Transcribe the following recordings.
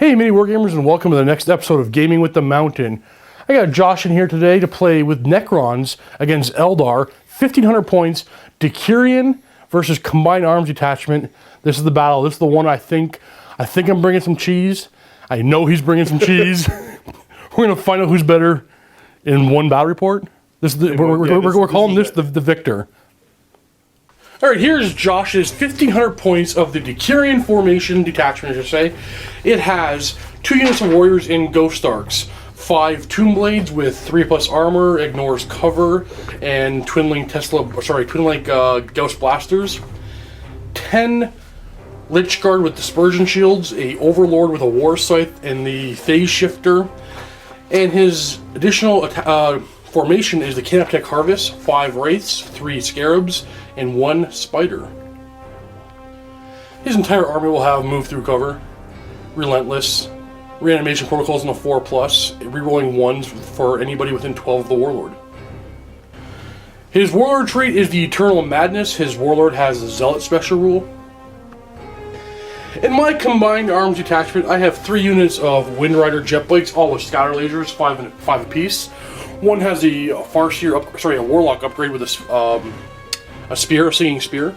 Hey MiniWarGamers, and welcome to the next episode of Gaming with the Mountain. I got Josh in here today to play with Necrons against Eldar, 1500 points, Decurion versus Combined Arms Detachment. This is the battle. This is the one I think I'm bringing some cheese. I know he's bringing some cheese. We're going to find out who's better in one battle report. This is we're calling this the victor. All right, here's Josh's 1500 points of the Decurion formation detachment, I should say. It has 2 units of warriors in Ghost Arcs, 5 Tomb Blades with 3+ armor, ignores cover, and twin-link Gauss Blasters, 10 Lich Guard with Dispersion Shields, a Overlord with a War Scythe, and the Phase Shifter. And his additional formation is the Canoptech Harvest, 5 Wraiths, 3 Scarabs, and 1 Spider. His entire army will have Move Through Cover, Relentless, Reanimation Protocols in the 4+, rerolling 1s for anybody within 12 of the Warlord. His Warlord trait is the Eternal Madness. His Warlord has the Zealot special rule. In my Combined Arms Detachment, I have 3 units of Wind Rider jet bikes, all with scatter lasers, 5 apiece. One has a a Warlock upgrade with a spear, a singing spear.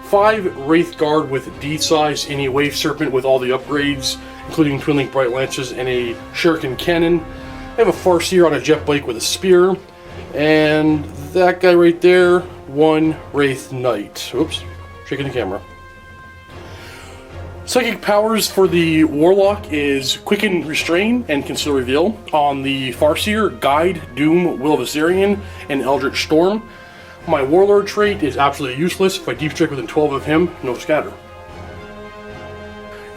5 Wraith Guard with D-size, and a Wave Serpent with all the upgrades, including Twin Link Bright Lances and a Shuriken Cannon. I have a Farseer on a jet bike with a spear, and that guy right there, 1 Wraith Knight. Oops, shaking the camera. Psychic powers for the Warlock is Quicken, Restrain, and Conceal Reveal. On the Farseer, Guide, Doom, Will of Assyrian, and Eldritch Storm. My Warlord trait is absolutely useless. If I deep strike within 12 of him, no scatter.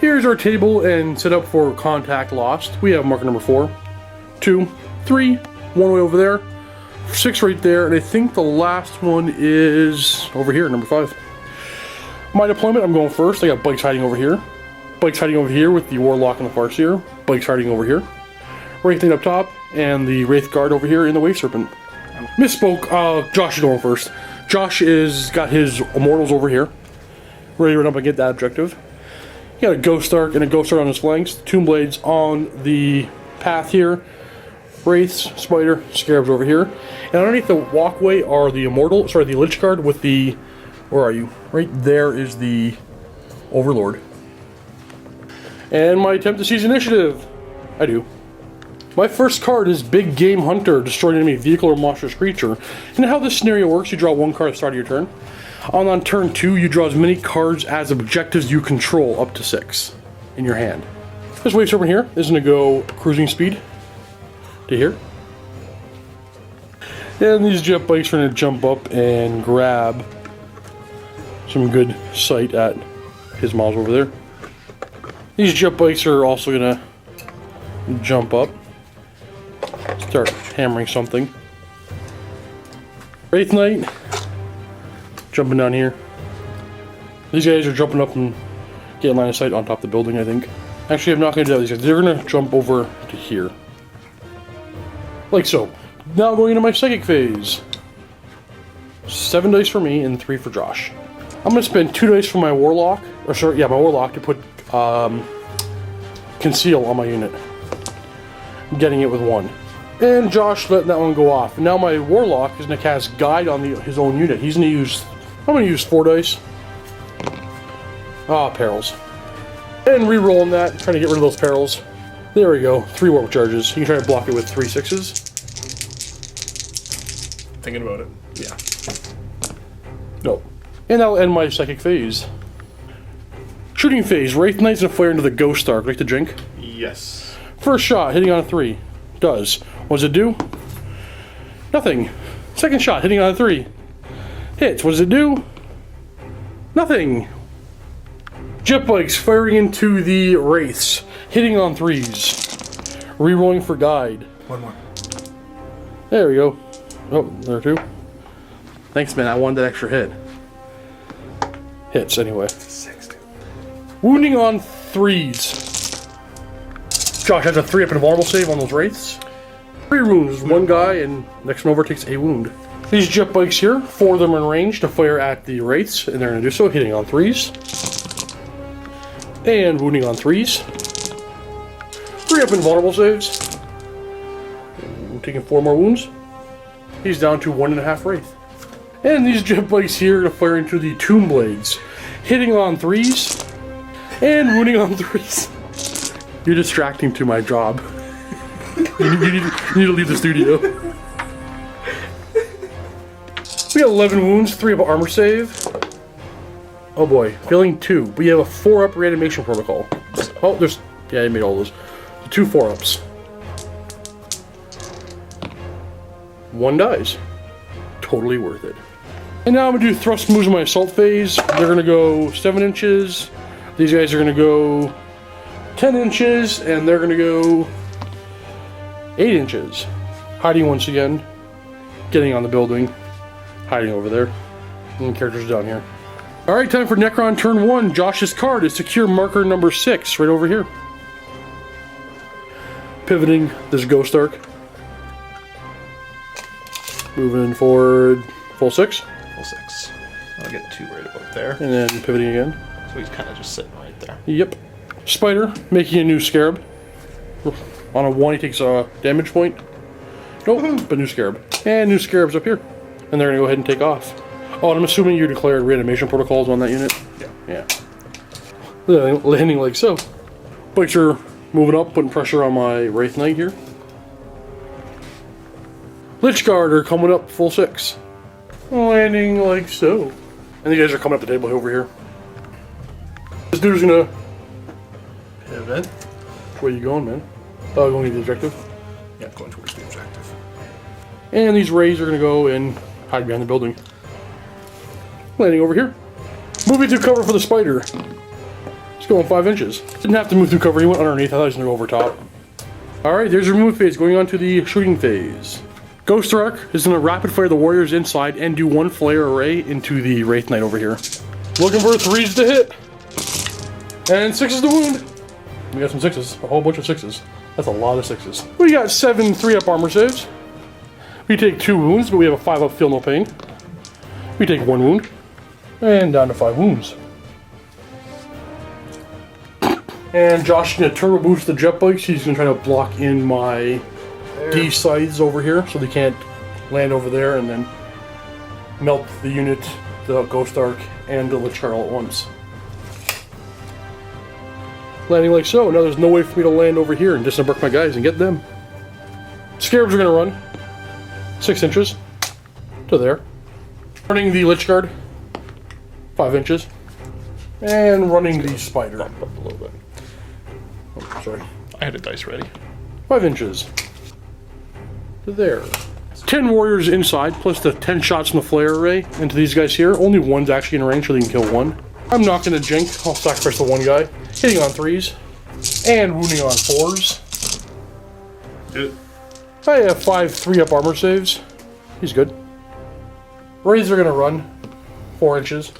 Here's our table and set up for contact lost. We have marker number 4, 2, 3, 1 way over there, 6 right there, and I think the last one is over here, number 5. My deployment, I'm going first. I got bikes hiding over here. Bikes hiding over here with the Warlock and the Farseer. Bikes hiding over here. Wraith Knight up top, and the Wraith Guard over here in the Wave Serpent. Misspoke, Josh is going first. Josh is got his Immortals over here. Ready to run up and get that objective. He got a Ghost Arc and a Ghost Arc on his flanks. Tomb Blades on the path here. Wraiths, Spider, Scarabs over here. And underneath the walkway are the the Lich Guard with the... Where are you? Right there is the Overlord. And my attempt to seize initiative. I do. My first card is Big Game Hunter, destroy an enemy vehicle or monstrous creature. And how this scenario works, you draw 1 card at the start of your turn. On turn 2, you draw as many cards as objectives you control, up to 6 in your hand. This Wave Serpent here is going to go cruising speed to here. And these jet bikes are going to jump up and grab some good sight at his models over there. These jet bikes are also going to jump up. Start hammering something. Wraith Knight jumping down here. These guys are jumping up and getting line of sight on top of the building, I think. Actually, I'm not going to do that with these guys. They're going to jump over to here. Like so. Now going into my psychic phase. 7 dice for me and 3 for Josh. I'm going to spend 2 dice for my Warlock. My Warlock to put Conceal on my unit. I'm getting it with 1. And Josh letting that one go off. And now my Warlock is going to cast Guide on his own unit. I'm going to use 4 dice. Perils. And re-rolling that, trying to get rid of those perils. There we go, 3 warp charges. You can try to block it with 3 6s. Thinking about it. Yeah. No. And that'll end my psychic phase. Shooting phase, Wraith Knight's going to fire into the Ghost Arc. Like to drink? Yes. First shot, hitting on a 3. Does. What does it do? Nothing. Second shot, hitting on a 3. Hits. What does it do? Nothing. Jet bikes firing into the Wraiths. Hitting on 3s. Rerolling for Guide. 1 more. There we go. Oh, there are 2. Thanks, man. I wanted that extra hit. Hits, anyway. 6, 2. Wounding on 3s. Josh has a 3 up and a vulnerable save on those Wraiths. 3 wounds. 1 guy, and next one over takes a wound. These jet bikes here, 4 of them are in range to fire at the Wraiths, and they're going to do so, hitting on 3s. And wounding on 3s. 3 up invulnerable saves. Ooh, taking 4 more wounds. He's down to 1.5 Wraith. And these jet bikes here to fire into the Tomb Blades. Hitting on 3s. And wounding on 3s. You're distracting to my job. you need to leave the studio. We got 11 wounds, 3 up armor save. Oh boy, failing 2. We have a 4-up reanimation protocol. Oh, there's... Yeah, I made all those. 2 4-ups. 1 dies. Totally worth it. And now I'm going to do thrust moves in my assault phase. They're going to go 7 inches. These guys are going to go 10 inches. And they're going to go 8 inches. Hiding once again. Getting on the building. Hiding over there. And the characters down here. Alright, time for Necron turn 1. Josh's card is secure marker number 6. Right over here. Pivoting this Ghost Arc. Moving forward full 6. Full 6. I'll get 2 right about there. And then pivoting again. So he's kind of just sitting right there. Yep. Spider, making a new Scarab. On a 1, he takes a damage point. Nope, but new Scarab. And new Scarab's up here. And they're going to go ahead and take off. Oh, and I'm assuming you declared reanimation protocols on that unit? Yeah. Yeah. Landing like so. Bikes are moving up, putting pressure on my Wraith Knight here. Lich Guard are coming up full 6. Landing like so. And you guys are coming up the table over here. This dude's gonna pivot. Where you going, man? Oh, going to the objective? Yeah, going towards the objective. And these rays are gonna go and hide behind the building. Landing over here. Moving through cover for the Spider. It's going 5 inches. Didn't have to move through cover, he went underneath. I thought he was gonna go over top. Alright, there's your move phase, going on to the shooting phase. Ghost Arc is going to rapid fire the warriors inside and do 1 flare array into the Wraith Knight over here. Looking for 3s to hit. And 6s to wound. We got some 6s, a whole bunch of 6s. That's a lot of 6s. We got 7 3-up armor saves. We take 2 wounds, but we have a 5-up feel no pain. We take 1 wound. And down to 5 wounds. And Josh is going to turbo boost the jet bikes. He's going to try to block in my D sides over here so they can't land over there and then melt the unit, the Ghost Arc, and the Lich Guard all at once. Landing like so. Now there's no way for me to land over here and disembark my guys and get them. Scarabs are going to run 6 inches to there. Running the Lich Guard 5 inches. And running the Spider. Bump up a little bit. Oh, sorry. I had a dice ready. 5 inches. To there. 10 warriors inside, plus the 10 shots from the flare array into these guys here. Only 1's actually in range, so they can kill 1. I'm not going to jink. I'll sacrifice the 1 guy. Hitting on 3s. And wounding on 4s. Good. I have 5 3-up armor saves. He's good. Wraiths are going to run 4 inches.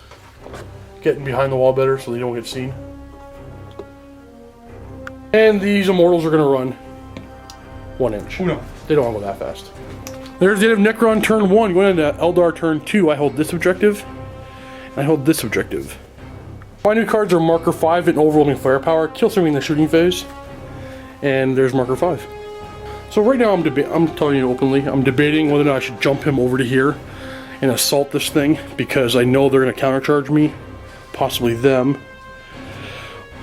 Getting behind the wall better so they don't get seen. And these immortals are going to run 1 inch. Oh, no. They don't want to go that fast. There's the end of Necron turn 1. Going into Eldar turn 2. I hold this objective. And I hold this objective. My new cards are Marker 5 and Overwhelming Firepower. Kill something in the shooting phase. And there's Marker 5. So right now I'm telling you openly, I'm debating whether or not I should jump him over to here and assault this thing. Because I know they're going to countercharge me. Possibly them.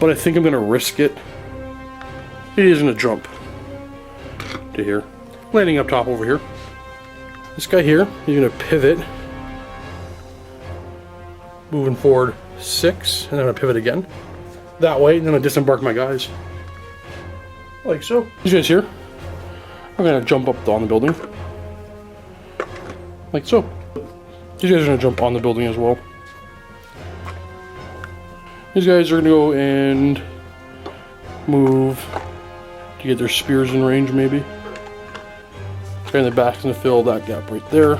But I think I'm going to risk it. He is going to jump to here. Landing up top over here. This guy here, he's going to pivot. Moving forward 6, and then I'm going to pivot again. That way, and then I disembark my guys. Like so. These guys here, I'm going to jump up on the building. Like so. These guys are going to jump on the building as well. These guys are going to go and move to get their spears in range, maybe. Guy in the back's going to fill that gap right there.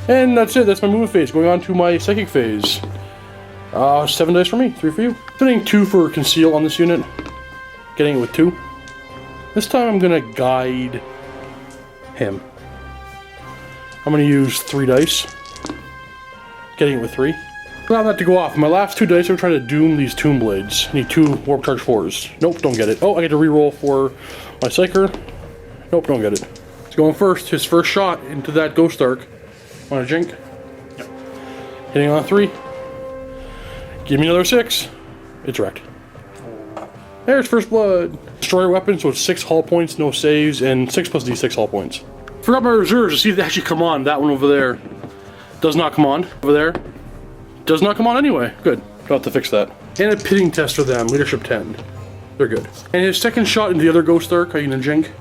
And that's it. That's my movement phase. Going on to my psychic phase. 7 dice for me, 3 for you. Putting 2 for conceal on this unit. Getting it with 2. This time I'm going to guide him. I'm going to use 3 dice. Getting it with 3. Allow that to go off. My last 2 dice are trying to doom these Tomb Blades. I need 2 Warp Charge 4s. Nope, don't get it. Oh, I get to reroll for my Psyker. Nope, don't get it. He's going first. His first shot into that Ghost Arc. Want a Jink? Yep. Hitting on 3. Give me another 6. It's wrecked. There's First Blood. Destroyer weapon, so it's 6 hull points, no saves, and 6 plus D6 hull points. Forgot my reserves to see if they actually come on. That one over there does not come on. Over there does not come on anyway. Good. Don't have to fix that. And a pitting test for them. Leadership 10. They're good. And his second shot into the other Ghost Arc, are you gonna Jink?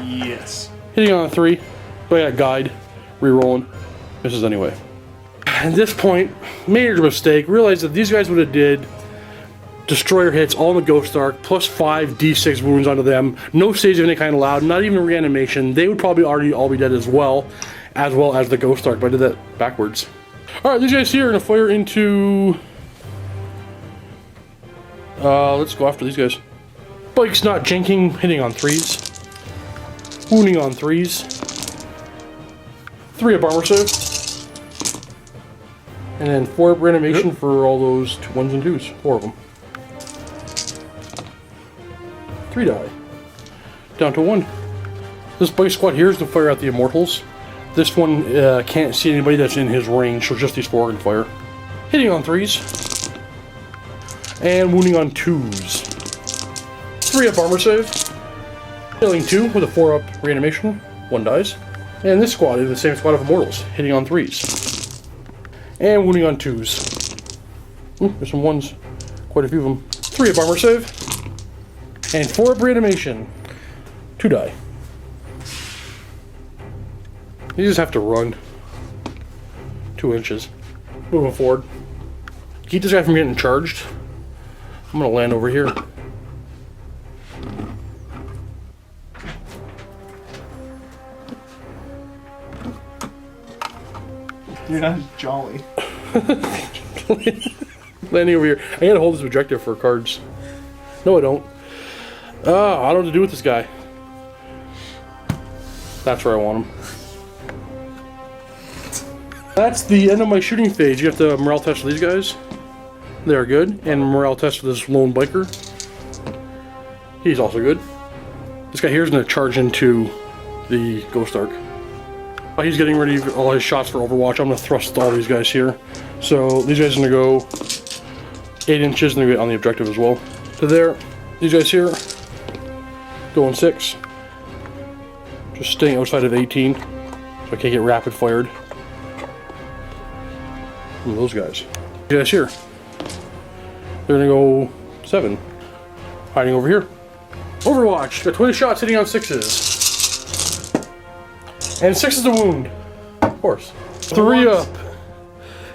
Yes. Hitting on a 3. But I got Guide. Rerolling. Misses anyway. At this point, major mistake. Realized that these guys would have did Destroyer hits all in the Ghost Arc, plus 5 D6 wounds onto them. No saves of any kind allowed, not even reanimation. They would probably already all be dead as well as the Ghost Arc, but I did that backwards. Alright, these guys here are going to fire into... let's go after these guys. Bike's not jinking, hitting on 3s. Wounding on 3s. 3 up armor save. And then 4 up reanimation for all those 1s and 2s. 4 of them. 3 die. Down to 1. This bike squad here is to fire out the Immortals. This one can't see anybody that's in his range, so just these 4 can fire. Hitting on 3s. And wounding on 2s. 3 up armor save. Killing 2 with a 4 up reanimation. 1 dies. And this squad is the same squad of Immortals, hitting on 3s. And wounding on 2s. Ooh, there's some 1s. Quite a few of them. 3 up armor save. And 4 up reanimation. 2 die. You just have to run. 2 inches. Moving forward. Keep this guy from getting charged. I'm gonna land over here. You're not jolly. Landing over here. I gotta hold this objective for cards. No, I don't. I don't know what to do with this guy. That's where I want him. That's the end of my shooting phase. You have to morale test for these guys. They're good. And morale test for this lone biker. He's also good. This guy here is going to charge into the Ghost Arc. While he's getting ready for all his shots for Overwatch, I'm going to thrust all these guys here. So these guys are going to go 8 inches and they're going to get on the objective as well. To there. These guys here. Going 6. Just staying outside of 18. So I can't get rapid fired. Ooh, those guys. These guys here. They're gonna go 7. Hiding over here. Overwatch. Got 20 shots hitting on 6s. And 6 is a wound. Of course. 3 up.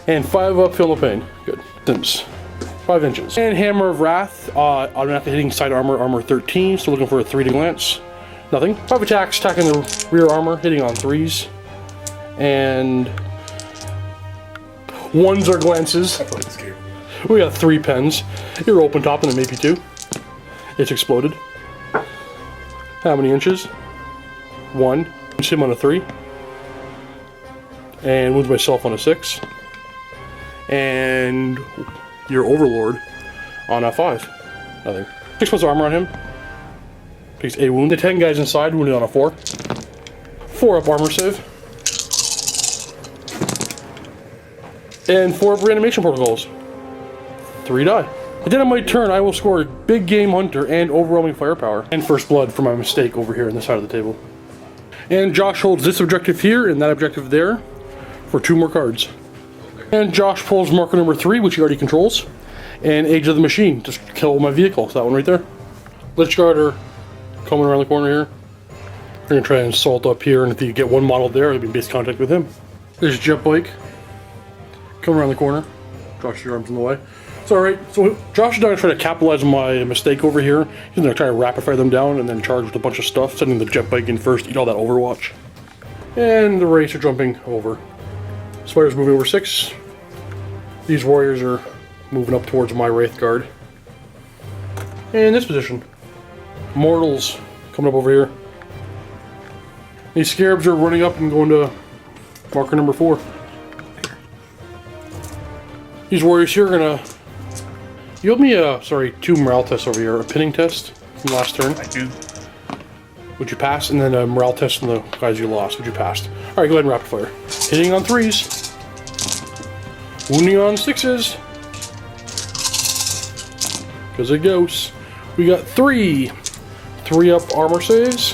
And 5 up, feel no pain. Good. Sims. 5 inches. And Hammer of Wrath, automatically hitting side armor, armor 13, so looking for a 3 to glance. Nothing. 5 attacks, attacking the rear armor, hitting on 3s. And 1s are glances. We got 3 pens. You're open top and then maybe 2. It's exploded. How many inches? 1. Wounds him on a 3. And wounds myself on a 6. And your Overlord on a 5. Nothing. 6 points of armor on him. Takes a wound. The 10 guys inside, wounded on a 4. 4 up armor save. And 4 up reanimation protocols. 3 die. At the end of my turn, I will score Big Game Hunter and Overwhelming Firepower. And First Blood for my mistake over here on this side of the table. And Josh holds this objective here and that objective there for 2 more cards. And Josh pulls marker number 3, which he already controls. And Age of the Machine, just kill my vehicle. So that one right there. Lich Guard are coming around the corner here. We're going to try and assault up here, and if you get one model there, you'll be in base contact with him. There's Jet Bike. Come around the corner. Josh, your arm's in the way. It's alright. So Josh is going to try to capitalize on my mistake over here. He's going to try to rapid fire them down and then charge with a bunch of stuff, sending the Jet Bike in first, eat all that Overwatch. And the Wraiths are jumping over. Spider's moving over 6. These warriors are moving up towards my Wraith Guard. And this position. Mortals coming up over here. These Scarabs are running up and going to marker number 4. These warriors here are gonna... You owed me a, sorry, 2 morale tests over here. A pinning test from last turn. I do. Would you pass? And then a morale test from the guys you lost. Would you pass? Alright, go ahead and rapid fire. Hitting on 3s. Wounding on 6s. Because it goes. We got 3. 3 up armor saves.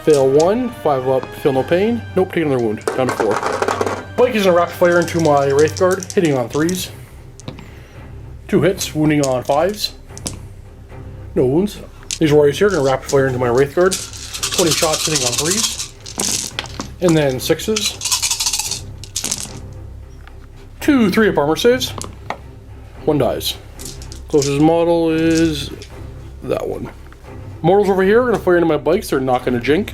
Fail 1. 5 up, feel no pain. Nope, take another wound. Down to 4. Blake is going to rapid fire into my Wraith Guard. Hitting on 3s. 2 hits, wounding on 5s. No wounds. These warriors here are going to rapid fire into my Wraith Guard. 20 shots hitting on 3s. And then 6s. 2 3-up armor saves. 1 dies. Closest model is that one. Mortals over here are going to fire into my bikes. They're not going to jink.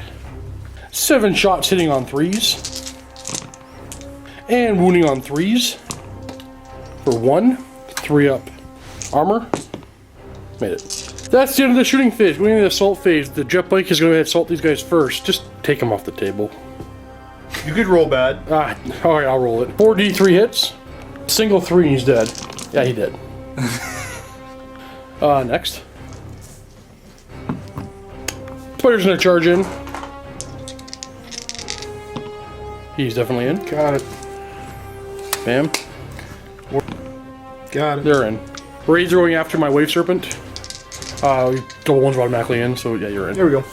7 shots hitting on 3s. And wounding on 3s. For 1. 3-up armor. Made it. That's the end of the shooting phase. Going into the assault phase. The jet bike is going to assault these guys first. Just take them off the table. You could roll bad. Alright, I'll roll it. 4d3 hits. Single 3 and he's dead. Yeah, he did. Next. Spider's going to charge in. He's definitely in. Got it. Bam. Got it. They're in. Raids are going after my Wave Serpent. Double ones are automatically in, so yeah, you're in. There we go.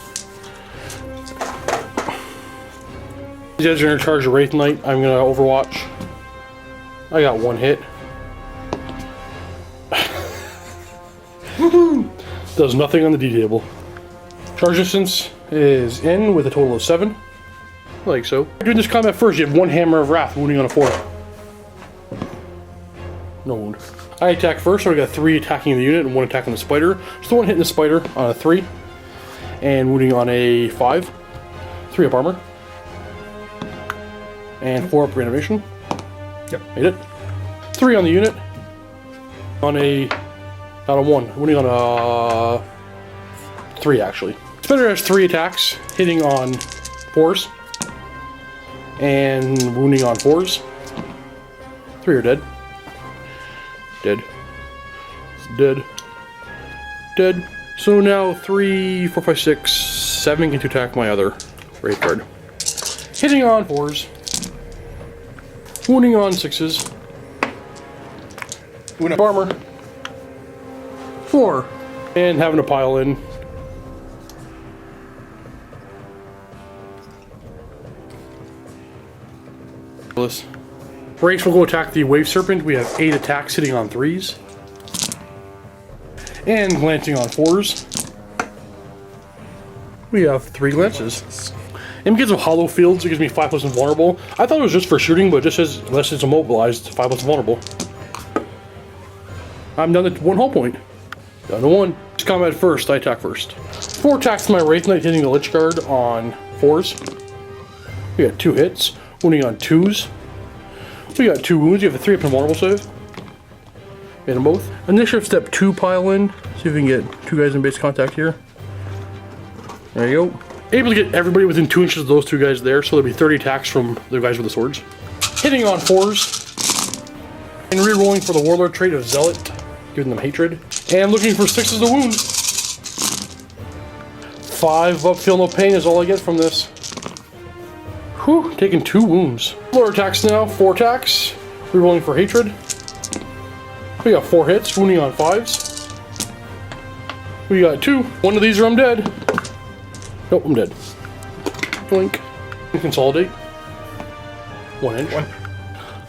These guys are going to charge a Wraith Knight. I'm going to Overwatch. I got 1 hit. Does nothing on the D table. Charge distance is in with a total of 7. Like so. Doing this combat first, you have 1 Hammer of Wrath, wounding on a 4. No wound. I attack first, so I got 3 attacking the unit and 1 attacking the spider. So 1 hitting the spider on a 3. And wounding on a 5. 3 up armor. And 4 up reanimation. Yep. Made it. 3 on the unit. On a... Not a 1. Wounding on a... 3 actually. Spider has 3 attacks. Hitting on 4s. And wounding on 4s. 3 are dead. Dead. Dead. Dead. So now 3, 4, 5, 6, 7 get to attack my other Wraith Guard. Hitting on 4s. Wounding on 6s. Wounding armor. 4. And having to pile in. Wraiths will go attack the Wave Serpent. We have 8 attacks hitting on 3s. And glancing on 4s. We have 3 glances. And because of hollow fields, it gives me 5+ invulnerable. I thought it was just for shooting, but it just says unless it's immobilized, 5+ invulnerable. I'm down to 1 hull point. Down to 1. Just combat first, I attack first. 4 attacks to my Wraith Knight hitting the Lich Guard on 4s. We got 2 hits, wounding on 2s. We got 2 wounds. You have a 3-up invulnerable save. Made them both. Initiative step 2 pile in. See if we can get 2 guys in base contact here. There you go. Able to get everybody within 2 inches of those 2 guys there, so there'll be 30 attacks from the guys with the swords. Hitting on 4s. And re-rolling for the Warlord trait of Zealot, giving them hatred. And looking for 6s to wound. 5 up, feel no pain is all I get from this. Whew, taking 2 wounds. 4 attacks now, 4 attacks. Re-rolling for hatred. We got 4 hits, wounding on 5s. We got 2. 1 of these or I'm dead. Nope, I'm dead. Blink. Consolidate. 1 inch. 1.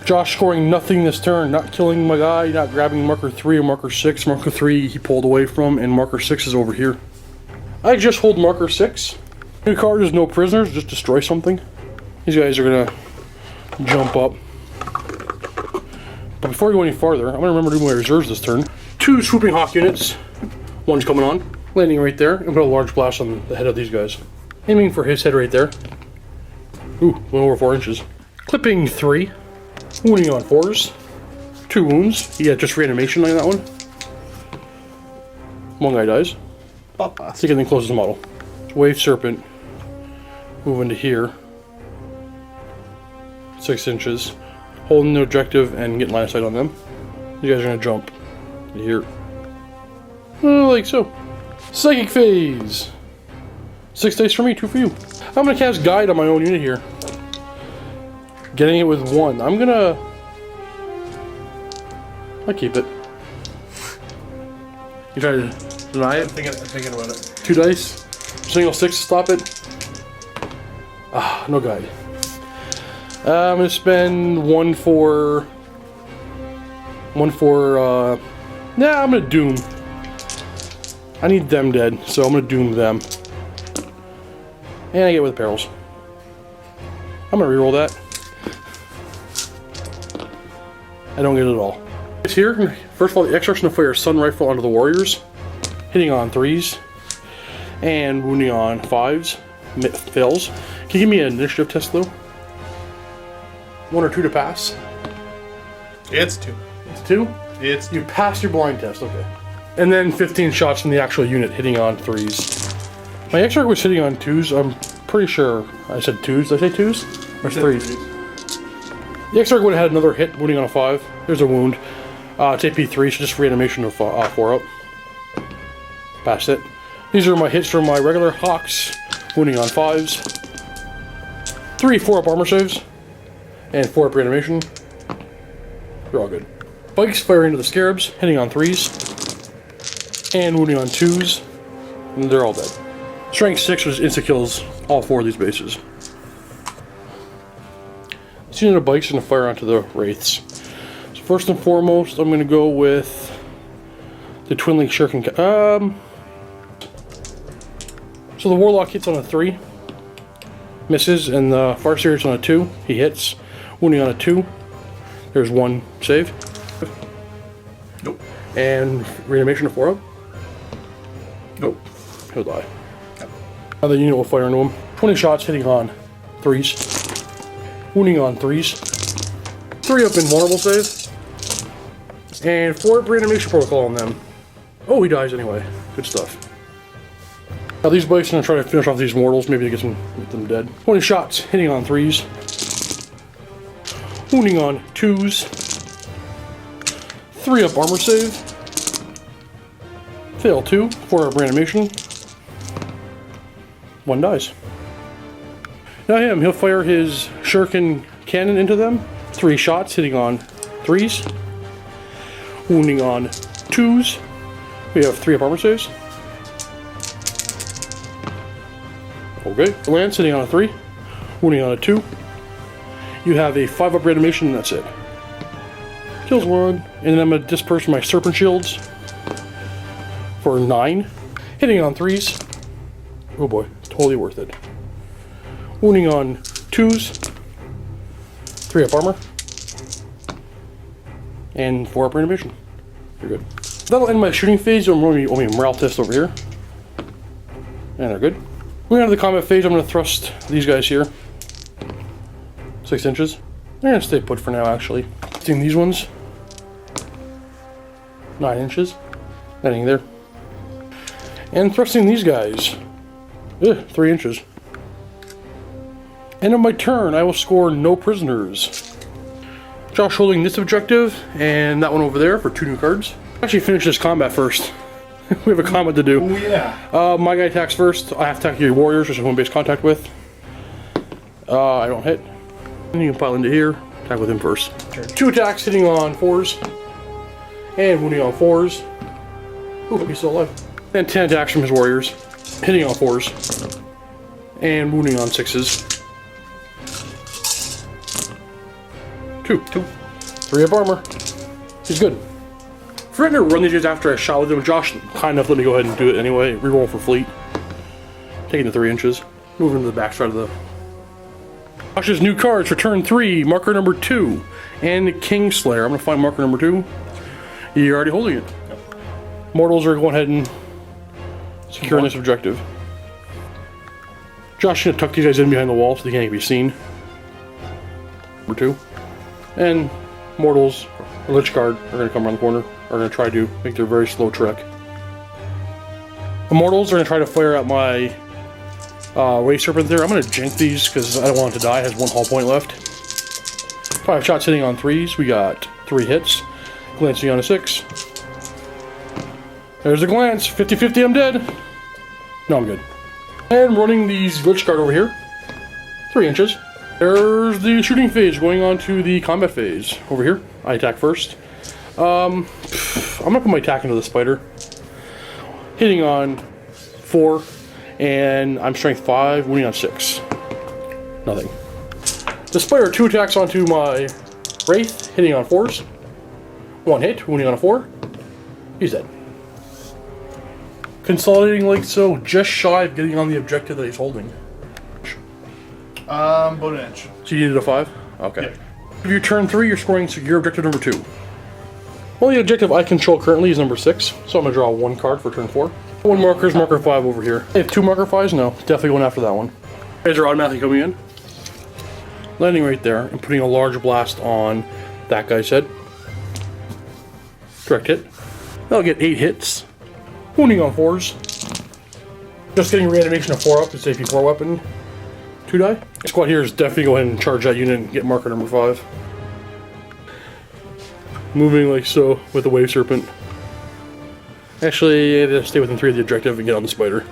Josh scoring nothing this turn. Not killing my guy, not grabbing marker 3 or marker 6. Marker 3 he pulled away from, and marker 6 is over here. I just hold marker 6. New card is no prisoners, just destroy something. These guys are gonna jump up. But before we go any farther, I'm gonna remember to do my reserves this turn. 2 swooping hawk units. 1's coming on. Landing right there, and put a large blast on the head of these guys. Aiming for his head right there. Ooh, went over 4 inches. Clipping 3. Wounding on 4s. 2 wounds. He got just reanimation on that one. 1 guy dies. See if anything closes the model. Wave Serpent. Moving to here. 6 inches. Holding the objective and getting line of sight on them. You guys are gonna jump here. Like so. Psychic phase. 6 dice for me, 2 for you. I'm gonna cast Guide on my own unit here. Getting it with 1. I'll keep it. You try to deny it? I'm thinking about it. 2 dice. Single 6 to stop it. Ah, no guide. I'm gonna spend 1 for... Nah, I'm gonna Doom. I need them dead, so I'm gonna Doom them. And I get with perils. I'm gonna reroll that. I don't get it at all. It's here. First of all, the Extraction of Fire Sun Rifle onto the Warriors. Hitting on 3s. And wounding on 5s. Fails. Can you give me an initiative test though? 1 or 2 to pass? It's 2. It's 2? It's You passed your blind test, okay. And then 15 shots from the actual unit hitting on 3s. My X-Arc was hitting on 2s. I'm pretty sure I said 2s. Did I say 2s? Or 3s? The X-Arc would have had another hit, wounding on a 5. There's a wound. It's AP3, so just reanimation of 4 up. Passed it. These are my hits from my regular Hawks, wounding on 5s. 3 4-up armor saves. And 4-up reanimation. They're all good. Bikes fire into the Scarabs, hitting on 3s. And wounding on 2s. And they're all dead. Strength 6 was insta-kills all 4 of these bases. This unit of bikes is going to fire onto the Wraiths. So first and foremost, I'm going to go with the Twin Link Shuriken. So the Warlock hits on a 3. Misses, and the Farseer hits on a 2. He hits. Wounding on a 2. There's 1 save. Nope. And reanimation of 4 up. Nope. He'll die. Now the unit will fire into him. 20 shots hitting on 3s. Wounding on 3s. 3 up invulnerable save. And 4 up reanimation protocol on them. Oh, he dies anyway. Good stuff. Now these bikes are going to try to finish off these mortals, maybe to get them dead. 20 shots hitting on 3s. Wounding on 2s. 3 up armor save. Fail 2. 4 up reanimation. 1 dies. Now he'll fire his Shuriken cannon into them. 3 shots hitting on 3s. Wounding on 2s. We have 3 up armor saves. Okay, Lance hitting on a 3. Wounding on a 2. You have a 5 up reanimation and that's it. Kills 1. And then I'm going to disperse my Serpent Shields for 9. Hitting on 3s. Oh boy, totally worth it. Wounding on 2s. 3 up armor. And 4 up reanimation. You're good. That'll end my shooting phase. I'm going to be morale test over here. And they're good. Moving on to the combat phase, I'm going to thrust these guys here. 6 inches. They're going to stay put for now, actually. Seeing these ones. 9 inches. Landing there. And thrusting these guys. 3 inches. End of my turn, I will score no prisoners. Josh holding this objective, and that one over there for 2 new cards. Actually finish this combat first. We have a combat to do. Oh yeah. My guy attacks first. I have to attack your warriors, which is home base contact with. I don't hit. And you can pile into here. Attack with him first. Sure. 2 attacks hitting on 4s. And wounding on 4s. Ooh, he's still alive. And 10 attacks from his warriors. Hitting on 4s. And wounding on 6s. 2. 3 up armor. He's good. If we're going to run these guys after I shot with him, Josh kind enough let me go ahead and do it anyway. Reroll for fleet. Taking the 3 inches. Moving to the back side of the... Josh's new cards for turn 3. Marker number 2. And Kingslayer. I'm going to find marker number 2. You're already holding it. Yep. Mortals are going ahead and securing this objective. Josh is going to tuck these guys in behind the wall so they can't be seen. Number 2. And mortals, or Lich Guard, are going to come around the corner. Are going to try to make their very slow trek. Immortals are going to try to fire at my Wave Serpent there. I'm going to jank these because I don't want it to die. It has 1 hull point left. 5 shots hitting on 3s. We got 3 hits. Glancing on a 6. There's a glance. 50-50, I'm dead. No, I'm good. And running these Lich Guard over here. 3 inches. There's the shooting phase going on to the combat phase. Over here. I attack first. I'm gonna put my attack into the spider. Hitting on 4. And I'm strength 5, wounding on 6. Nothing. The spider 2 attacks onto my Wraith, hitting on 4s. 1 hit, wounding on a 4. He's dead. Consolidating like so, just shy of getting on the objective that he's holding. About an inch. So you needed a 5? Okay. Yep. If you turn 3, you're scoring secure objective number 2. Well, the objective I control currently is number 6, so I'm going to draw 1 card for turn 4. 1 marker is marker 5 over here. I have 2 marker 5s? No, definitely going after that one. Guys are automatically coming in. Landing right there and putting a large blast on that guy's head. Direct hit. That'll get 8 hits. Wounding on 4s. Just getting reanimation of 4 up. It's AP 4 weapon. 2 die. Squad here is definitely go ahead and charge that unit and get marker number 5. Moving like so with the Wave Serpent. Actually, I had to stay within 3 of the objective and get on the spider.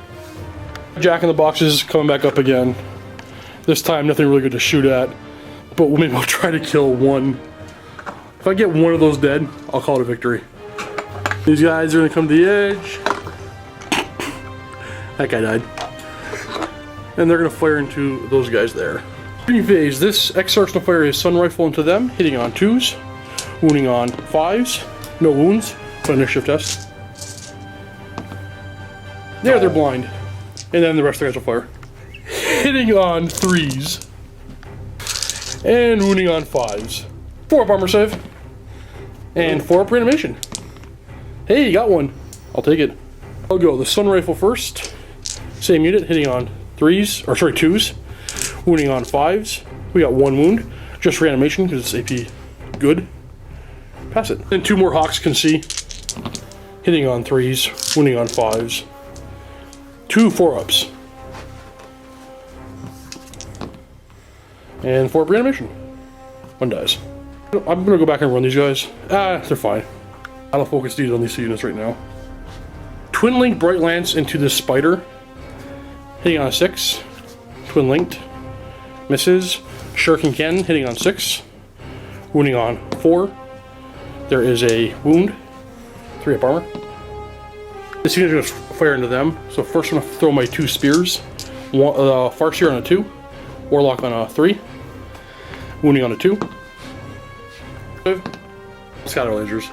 Jack in the Box is coming back up again. This time, nothing really good to shoot at, but maybe I'll try to kill 1. If I get 1 of those dead, I'll call it a victory. These guys are gonna come to the edge. That guy died. And they're gonna fire into those guys there. Shooting phase, this Exarch's gonna fire his Sun Rifle into them, hitting on 2s, wounding on 5s, no wounds, but initiative test. There, they're blind. And then the rest of the guys will fire. Hitting on 3s. And wounding on 5s. 4 up armor save. And 4 up reanimation. Hey, you got 1. I'll take it. I'll go the Sun Rifle first. Same unit, hitting on 2s. Wounding on 5s. We got 1 wound. Just reanimation because it's AP good. Pass it. Then 2 more Hawks can see. Hitting on 3s. Wounding on 5s. 2 4-ups. And 4 reanimation. 1 dies. I'm gonna go back and run these guys. They're fine. I don't focus these on these units right now. Twin Link Bright Lance into this spider. Hitting on a 6. Twin Linked. Misses. Shuriken Cannon hitting on 6. Wounding on 4. There is a wound. 3 up armor. This unit is going to fire into them. So first I'm going to throw my 2 spears. Farseer on a 2. Warlock on a 3. Wounding on a 2. Scatter lasers.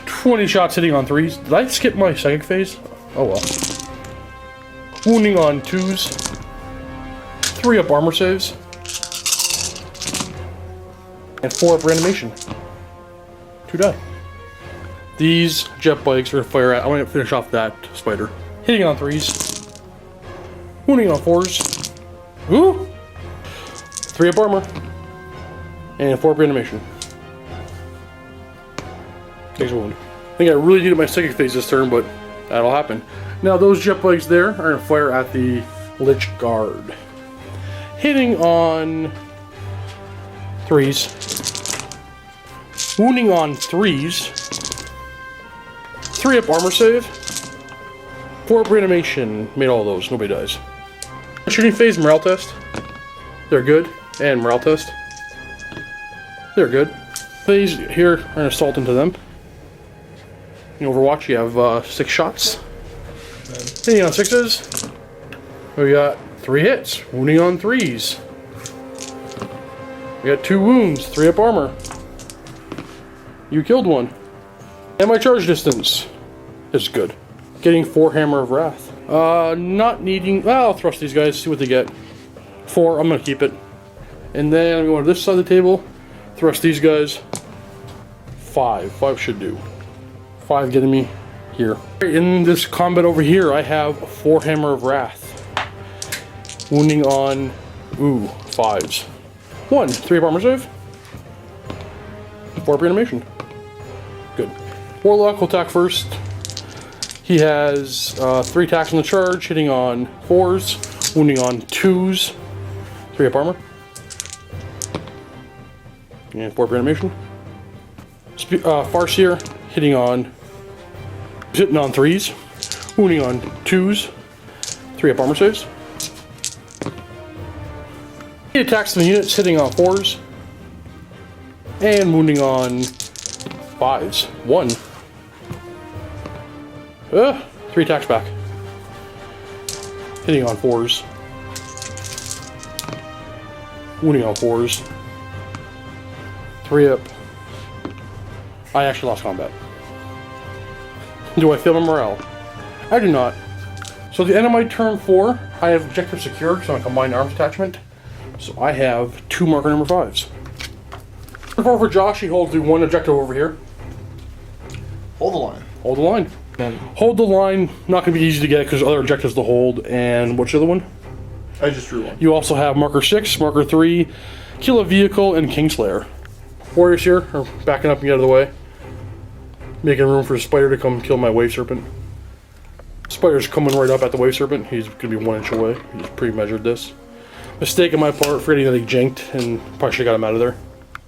20 shots hitting on 3s. Did I skip my psychic phase? Oh well. Wounding on 2s. 3 up armor saves. And 4 up reanimation. 2 die. These jet bikes are going to fire at. I want to finish off that spider. Hitting on 3s. Wounding on 4s. Ooh! 3 up armor. And 4 up reanimation. Takes a wound. I think I really needed my psychic phase this turn, but that'll happen. Now those jet bikes there are going to fire at the Lich Guard. Hitting on 3s. Wounding on 3s. 3 up armor save. 4 up reanimation. Made all those. Nobody dies. Shooting phase, morale test. They're good. And morale test. They're good. Phase here are an assault into them. In Overwatch, you have 6 shots. Hitting on 6s. We got 3 hits. Wounding on 3s. We got 2 wounds. 3 up armor. You killed 1. And my charge distance is good. Getting 4 Hammer of Wrath. Not needing... Well, I'll thrust these guys, see what they get. 4, I'm going to keep it. And then I'm going to this side of the table. Thrust these guys. 5. 5 should do. 5 getting me here. In this combat over here, I have 4 Hammer of Wrath. Wounding on... 5s. 1. 3 up armor save. 4 up reanimation. Good. Warlock will attack first. He has 3 attacks on the charge, hitting on 4s, wounding on 2s, 3 up armor, and 4 up reanimation. Farseer hitting on 3s, wounding on 2s, 3-up armor saves. He attacks the units, hitting on 4s, and wounding on 5s. 1. 3 attacks back. Hitting on 4s. Wounding on 4s. 3-up. I actually lost combat. Do I feel my morale? I do not. So at the end of my turn 4, I have objective secured because I'm a combined arms attachment. So I have 2 marker number 5s. For Josh, he holds the 1 objective over here. Hold the line. Hold the line. Hold the line, not going to be easy to get because other objectives to hold. And what's the other one? I just drew one. You also have marker 6, marker 3, kill a vehicle, and Kingslayer. Warriors here are backing up and get out of the way. Making room for a spider to come kill my Wave Serpent. Spider's coming right up at the Wave Serpent. He's going to be 1 inch away. He just pre-measured this. Mistake on my part, forgetting that he jinked and probably should have got him out of there.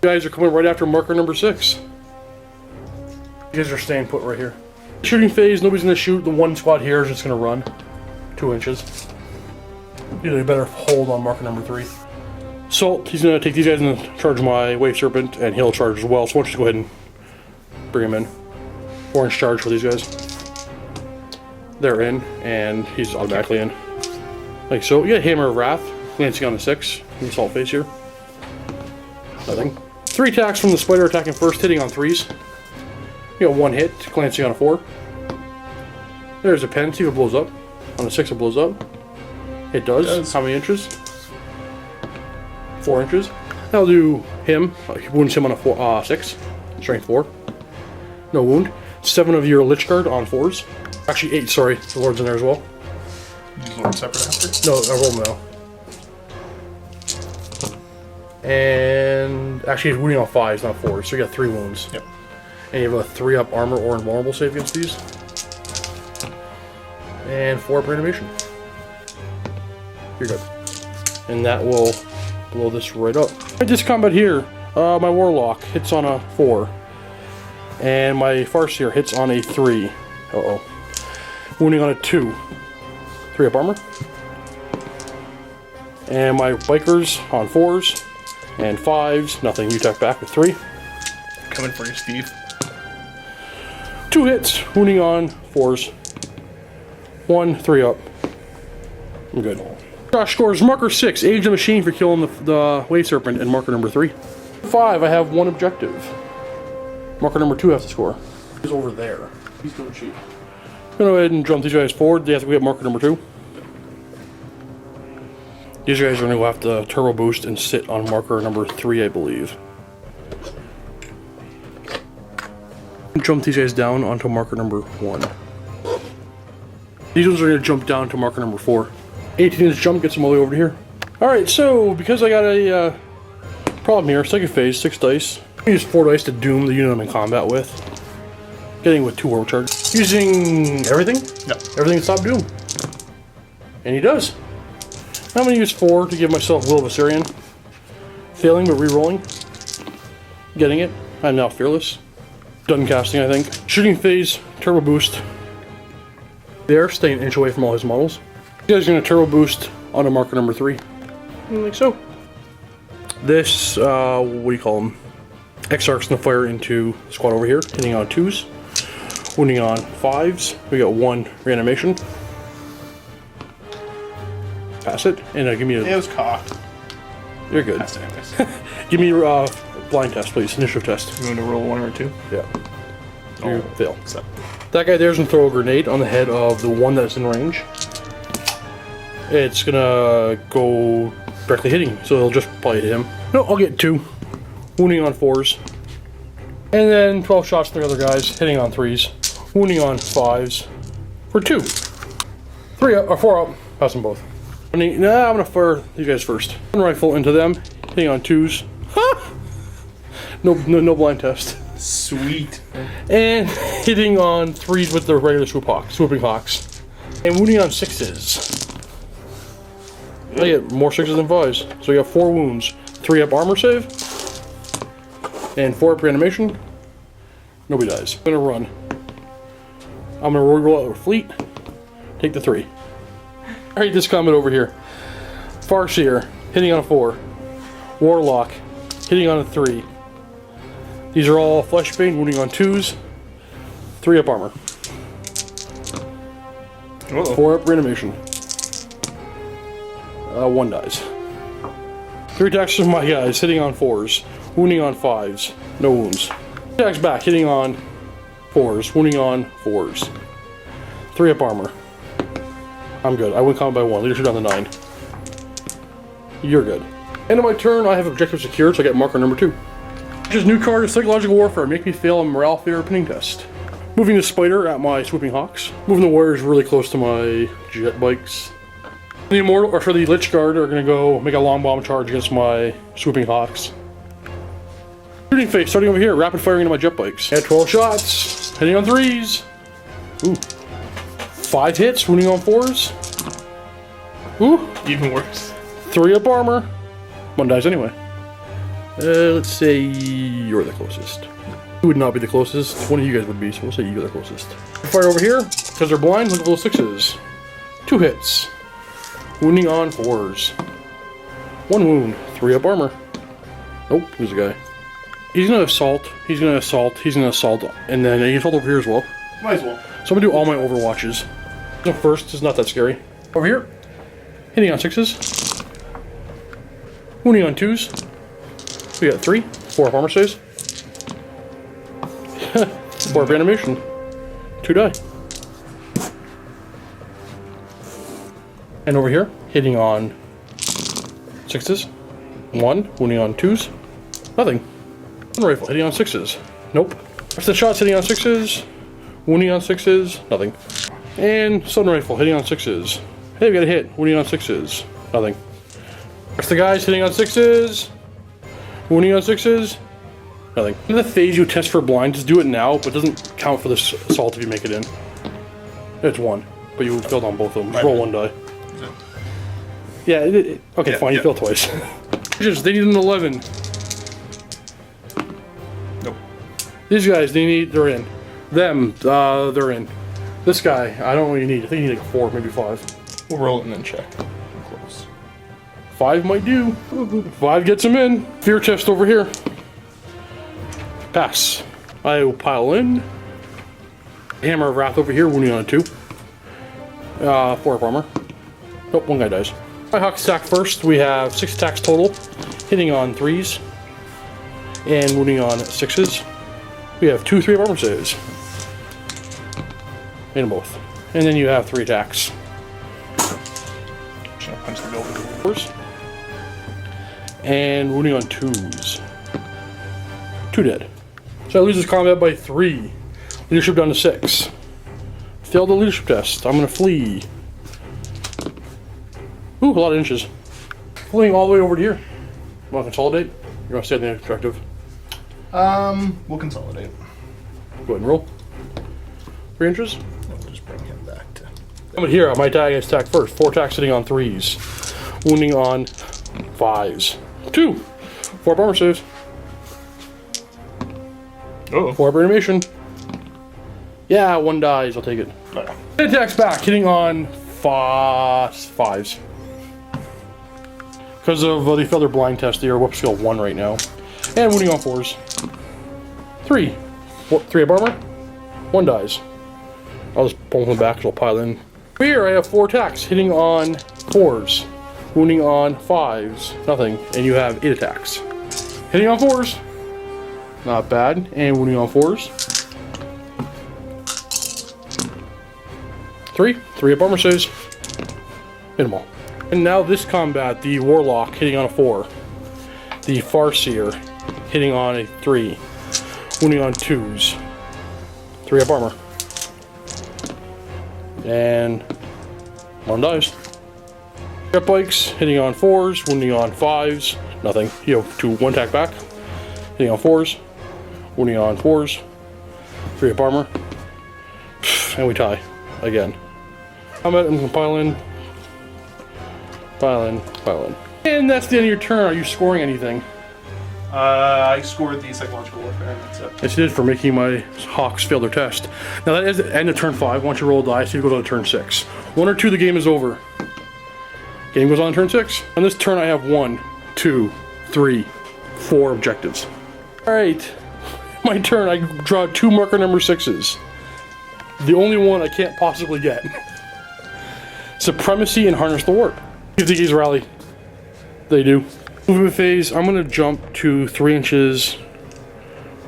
You guys are coming right after marker number 6. You guys are staying put right here. Shooting phase, nobody's going to shoot. The 1 squad here is just going to run 2 inches. You better hold on marker number 3. Salt, he's going to take these guys and charge my Wave Serpent, and he'll charge as well. So why don't you go ahead and bring him in. 4-inch charge for these guys. They're in, and he's automatically in. Like so. You got Hammer of Wrath, glancing on the 6. In the Salt phase here. Nothing. 3 attacks from the Spider attacking first, hitting on 3s. You got 1 hit, glancing on a 4. There's a pen, see if it blows up. On a 6 it blows up. It does. How many inches? 4 inches. That'll do him. He wounds him on a 6. Strength 4. No wound. 7 of your Lich Guard on 4s. Actually 8, sorry. The Lord's in there as well. Use Lord separate after? No, I roll them now. And actually he's wounding on 5s, not 4s. So you got 3 wounds. Yep. And you have a 3-up armor or invulnerable save against these. And 4-up reanimation. You're good. And that will blow this right up. This combat here, my Warlock hits on a 4. And my Farseer hits on a 3. Uh-oh. Wounding on a 2. 3-up armor. And my Bikers on 4s. And 5s. Nothing. You attack back with 3. Coming for you, Steve. 2 hits. Wounding on 4s. 1, 3-up. I'm good. Josh scores marker 6. Age the Machine for killing the Wave Serpent. And marker number 3. 5. I have 1 objective. Marker number 2 has to score. He's over there. He's going to cheat. I'm going to go ahead and jump these guys forward. They have to get marker number 2. These guys are going to have to turbo boost and sit on marker number 3, I believe. Jump these guys down onto marker number 1. These ones are going to jump down to marker number 4. 18-inch jump gets them all the way over to here. Alright, so because I got a problem here, second phase, 6 dice. I use 4 dice to doom the unit I'm in combat with. Getting with 2 orb charge. Using everything? Yep. Everything to stop doom. And he does. I'm going to use 4 to give myself Will of Assyrian. Failing but re-rolling. Getting it. I'm now fearless. Done casting, I think. Shooting phase, turbo boost. There, staying an inch away from all his models. You guys are going to turbo boost onto marker number 3. Like so. This, what do you call them? Exarch's going to fire into the squad over here, hitting on 2s. Wounding on 5s. We got 1 reanimation. Pass it, and give me a... It was cocked. You're good. Passed it anyways. Give me a blind test, please. Initiative test. You want to roll 1 or 2? Yeah. You fail. So. That guy there's going to throw a grenade on the head of the one that's in range. It's going to go directly hitting, so it'll just probably hit him. No, I'll get 2. Wounding on 4s. And then 12 shots from the other guys, hitting on 3s. Wounding on 5s. For 2. 3 up, or 4 up. Pass them both. I'm going to fire these guys first. One rifle into them, hitting on 2s. No blind test. Sweet. And hitting on 3s with the regular swooping hawks. And wounding on 6s. I get more 6s than 5s. So you got 4 wounds. 3 up armor save. And 4 up reanimation. Nobody dies. I'm gonna run. I'm gonna roll out with fleet. Take the 3. Alright, this combat over here. Farseer, hitting on a 4. Warlock, hitting on a 3. These are all Fleshbane, wounding on 2s. 3 up armor. Uh-oh. 4 up reanimation. 1 dies. 3 attacks from my guys, hitting on 4s. Wounding on 5s. No wounds. Attacks back, hitting on 4s. Wounding on 4s. 3 up armor. I'm good. I win combat by 1. Leadership down to 9. You're good. End of my turn, I have objective secured, so I get marker number 2. Just new card is Psychological Warfare. Make me fail a morale failure pinning test. Moving the Spider at my Swooping Hawks. Moving the Warriors really close to my Jet Bikes. The Immortal, or for the Lich Guard, are going to go make a long bomb charge against my Swooping Hawks. Shooting Phase, starting over here, rapid firing into my Jet Bikes. At 12 shots, hitting on 3s. Ooh. 5 hits, wounding on 4s. Ooh. Even worse. 3 up armor. 1 dies anyway. Let's say you're the closest. You would not be the closest. One of you guys would be, so we'll say you're the closest. Fire over here, because they're blind, look at those 6s. 2 hits. Wounding on 4s. 1 wound. 3 up armor. Nope, here's a guy. He's gonna assault, he's gonna assault, he's gonna assault, and then he assault over here as well. Might as well. So I'm gonna do all my Overwatches. The first is not that scary. Over here, hitting on 6s. Wounding on 2s. We got 3. 4 up armor saves. 4 up animation. 2 die. And over here, hitting on 6s. 1. Wounding on 2s. Nothing. One rifle hitting on 6s. Nope. Rest of the shots hitting on 6s. Wounding on 6s. Nothing. And stun rifle hitting on 6s. Hey, we got a hit. Wounding on 6s. Nothing. Rest of the guys hitting on 6s. Wounding on 6s. Nothing. In the phase you test for blind, just do it now, but it doesn't count for this assault if you make it in. It's 1, but you failed on both of them. Just roll 1 die. Yeah, okay, fine, you failed twice. They need an 11. Nope. These guys, they're in. Them, they're in. This guy, I don't really need. I think you need like 4, maybe 5. We'll roll it and then check. Close. 5 might do. 5 gets him in. Fear test over here. Pass. I will pile in. Hammer of Wrath over here, wounding on a 2. 4 up armor. Nope, 1 guy dies. My Hawks attack first. We have 6 attacks total, hitting on 3s and wounding on 6s. We have 2 3 up armor saves. Made them both. And then you have 3 attacks. Should I punch the building? First. And wounding on 2s. 2 dead. So I lose this combat by 3. Leadership down to 6. Failed the leadership test. I'm gonna flee. Ooh, a lot of inches. Fleeing all the way over to here. Want to consolidate? You want to stay at the next objective? We'll consolidate. Go ahead and roll. 3 inches. And we'll just bring him back to. But here, my attack first. 4 attacks hitting on 3s. Wounding on 5s. 2. 4 up armor saves. Oh. 4 up animation. Yeah, 1 dies. I'll take it. No. It attacks back, hitting on 5s. Because of the feather blind test, they are whip skill 1 right now. And wounding on 4s. 3. 3 up armor. 1 dies. I'll just pull them back, so I'll pile in. Here I have 4 attacks, hitting on 4s. Wounding on 5s. Nothing. And you have 8 attacks. Hitting on 4s. Not bad. And wounding on 4s. 3 up armor saves. Hit them all. And now this combat, the Warlock hitting on a 4. The Farseer hitting on a 3. Wounding on 2s. 3 up armor. And 1 dies. Jet Bikes hitting on 4s, wounding on 5s. Nothing. You have 1 attack back. Hitting on 4s. Wounding on 4s. 3 up armor. And we tie. Again. Combat, I'm gonna pile in. Pile in. And that's the end of your turn. Are you scoring anything? I scored the psychological warfare, and that's it. Yes, you did, for making my Hawks fail their test. Now that is the end of turn 5. Once you roll a die, so you go to turn 6. 1 or 2, the game is over. Game goes on turn 6. On this turn, I have 1, 2, 3, 4 objectives. Alright, my turn. I draw 2 marker number 6s. The only one I can't possibly get. Supremacy and Harness the Warp. Give the geese rally. They do. Movement phase, I'm going to jump to 3 inches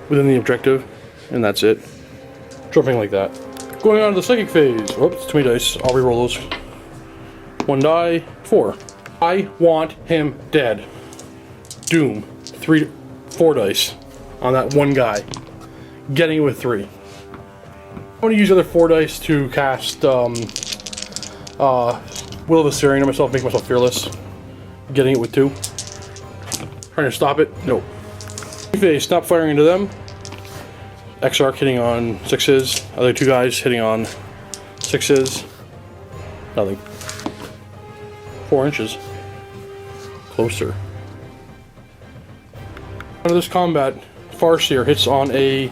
within the objective, and that's it. Jumping like that. Going on to the psychic phase. Whoops, too many dice. I'll reroll those. 1 die, 4. I want him dead. Doom. 4 dice on that one guy. Getting it with 3. I'm going to use the other 4 dice to cast Will of Assyrian on myself, make myself fearless. Getting it with 2. Trying to stop it. Nope. Phase, stop firing into them. Exarch hitting on 6s. Other 2 guys hitting on 6s. Nothing. 4 inches. Closer. Under this combat, Farseer hits on a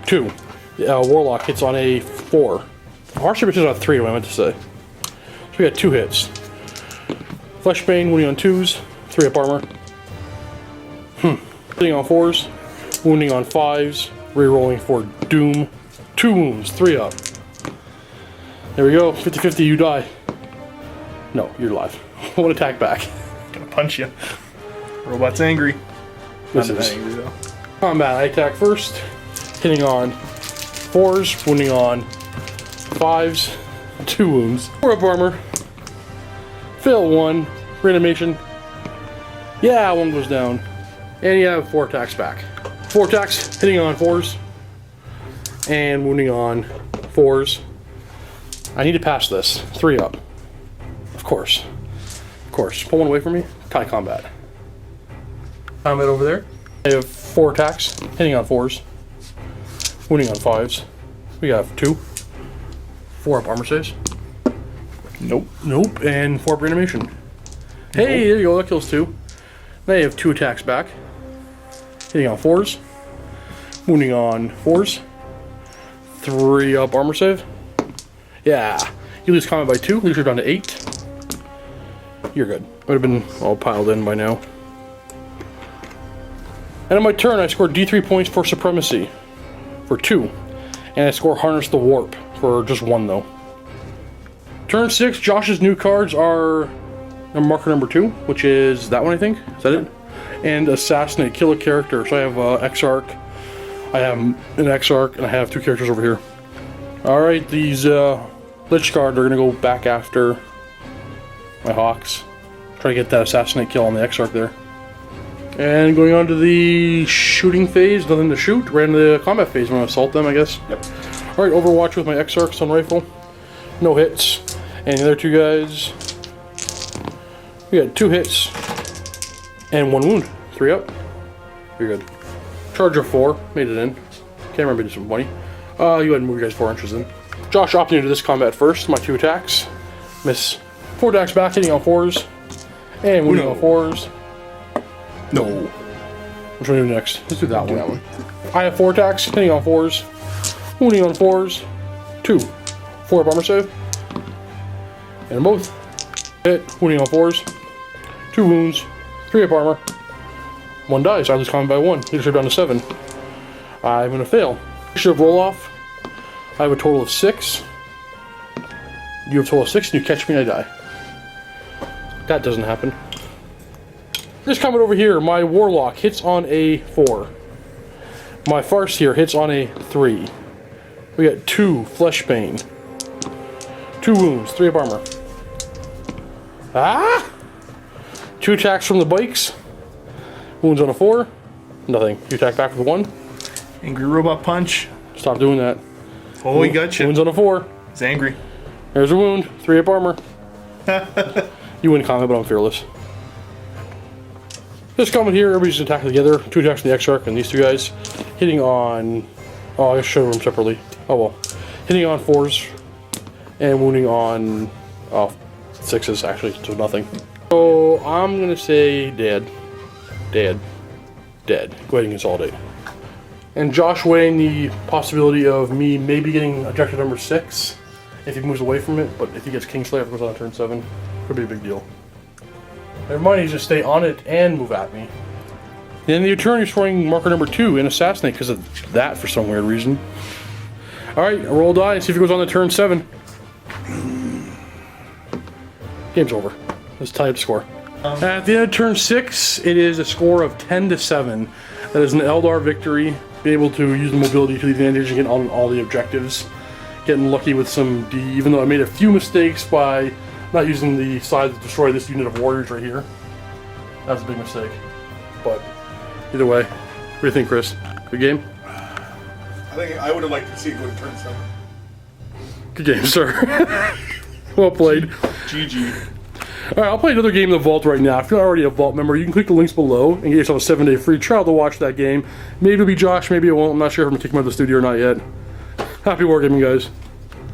2. Warlock hits on a 4. Farseer hits on a 3, what I meant to say. So we got 2 hits. Fleshbane wounding on 2s, 3 up armor. Hitting on 4s, wounding on 5s, rerolling for Doom. 2 wounds, 3 up. There we go, 50-50, you die. No, you're alive. One attack back. Gonna punch you. Robot's angry. Not Misses. that angry though. Combat, I attack first, hitting on 4s, wounding on 5s, 2 wounds, 4 up armor. Fail 1, reanimation. Yeah, 1 goes down. And you have 4 attacks back. 4 attacks, hitting on 4s, and wounding on 4s. I need to pass this. 3 up. Of course. Of course. Pull 1 away from me. Tie combat. Combat over there. I have 4 attacks, hitting on 4s, wounding on 5s. We have 2. 4 up armor saves. Nope. Nope. And 4 up reanimation. Hey, there you go. That kills 2. Now you have 2 attacks back. Hitting on 4s. Wounding on 4s. 3 up armor save. Yeah. You lose combat by 2. Lose her down to 8. You're good. Would have been all piled in by now. And on my turn, I scored D3 points for Supremacy. For 2. And I score Harness the Warp. For just 1 though. Turn 6, Josh's new cards are marker number 2, which is that one, I think. Is that it? And Assassinate, kill a character. So I have Exarch. I have an Exarch, and I have 2 characters over here. Alright, these Lich Guard are going to go back after my Hawks. Try to get that Assassinate kill on the Exarch there. And going on to the shooting phase, nothing to shoot. Right into the combat phase, I'm going to assault them, I guess. Yep. Alright, Overwatch with my Exarch Stun Rifle. No hits. And the other 2 guys, we got 2 hits and 1 wound. 3 up. You're good. Charge of 4, made it in. Can't remember, did some money. You go ahead and move you guys 4 inches in. Josh opting into this combat first. My 2 attacks. Miss 4 attacks back, hitting on 4s. And wounding on 4s. No. Which one do we do next? Let's do that one. That one. I have 4 attacks, hitting on 4s. Wounding on 4s. 2. 4 up armor save. And both. Hit, wounding on 4s. 2 wounds. 3 up armor. 1 dies. I lose combat by 1. Leadership down to 7. I'm going to fail. Leadership roll off. I have a total of 6. You have a total of 6, and you catch me and I die. That doesn't happen. This combat over here, my Warlock hits on a 4. My Farseer hits on a 3. We got 2 Fleshbane. 2 wounds, 3 up armor. Ah! 2 attacks from the bikes. Wounds on a 4. Nothing. You attack back with 1. Angry robot punch. Stop doing that. Oh, he got you. Wounds on a 4. He's angry. There's a wound. 3 up armor. You win combat, but I'm fearless. This combat here, everybody's attacking together. 2 attacks from the Exarch and these 2 guys. Hitting on... Oh, I should have them separately. Oh well. Hitting on 4s. And wounding on... Oh, 6s actually, so nothing. So, I'm gonna say dead. Dead. Dead. Go ahead and consolidate. And Josh weighing the possibility of me maybe getting objective number 6 if he moves away from it, but if he gets Kingslayer goes on turn 7, could be a big deal. Never mind, he's just stay on it and move at me. Then the turn, you're throwing marker number 2 and assassinate because of that for some weird reason. Alright, roll die, see if he goes on to turn 7. Game's over. Let's tie up the score. At the end of turn 6, it is a score of 10-7. That is an Eldar victory. Be able to use the mobility to the advantage and get on all the objectives. Getting lucky with some D, even though I made a few mistakes by not using the side to destroy this unit of warriors right here. That was a big mistake. But either way, what do you think, Chris? Good game? I think I would have liked to see it go to turn 7. Good game, sir. Well played. GG. Alright, I'll play another game in the Vault right now. If you're not already a Vault member, you can click the links below and get yourself a 7-day free trial to watch that game. Maybe it'll be Josh, maybe it won't. I'm not sure if I'm going to take him out of the studio or not yet. Happy wargaming, guys.